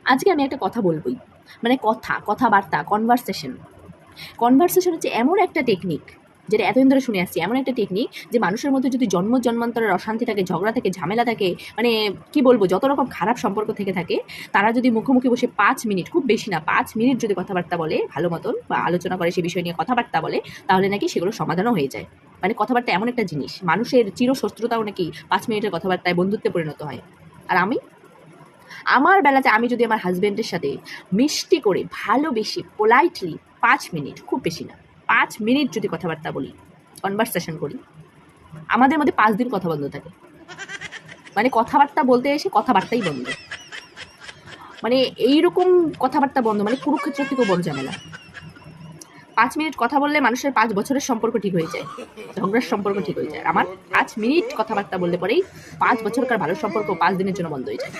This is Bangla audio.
আজকে আমি একটা কথা বলবই, মানে কথাবার্তা, কনভারসেশন হচ্ছে এমন একটা টেকনিক, যেটা এতদিন ধরে শুনে আসছি, এমন একটা টেকনিক যে মানুষের মধ্যে যদি জন্মান্তরের অশান্তি থাকে, ঝগড়া থাকে, ঝামেলা থাকে, মানে কি বলবো, যত রকম খারাপ সম্পর্ক থেকে থাকে, তারা যদি মুখোমুখি বসে 5 মিনিট, খুব বেশি না 5 মিনিট যদি কথাবার্তা বলে ভালো মতন বা আলোচনা করে সে বিষয় নিয়ে কথাবার্তা বলে, তাহলে নাকি সেগুলো সমাধানও হয়ে যায়। মানে কথাবার্তা এমন একটা জিনিস, মানুষের চিরশত্রুতাও নাকি 5 মিনিটের কথাবার্তায় বন্ধুত্বে পরিণত হয়। আর আমার বেলাতে আমি যদি আমার হাজবেন্ডের সাথে মিষ্টি করে, ভালোবেসে, পোলাইটলি 5 মিনিট, খুব বেশি না 5 মিনিট যদি কথাবার্তা বলি, কনভারসেশন করি, আমাদের মধ্যে 5 দিন কথা বন্ধ থাকে। মানে কথাবার্তা বলতে এসে কথাবার্তাই বন্ধ, মানে এইরকম কথাবার্তা বন্ধ, মানে কুরুক্ষেত্র থেকেও বড় ঝামেলা। 5 মিনিট কথা বললে মানুষের 5 বছরের সম্পর্ক ঠিক হয়ে যায়, ঝগড়ার সম্পর্ক ঠিক হয়ে যায়। আমার 5 মিনিট কথাবার্তা বললে পরেই 5 বছরকার ভালো সম্পর্ক 5 দিনের জন্য বন্ধ হয়ে যায়।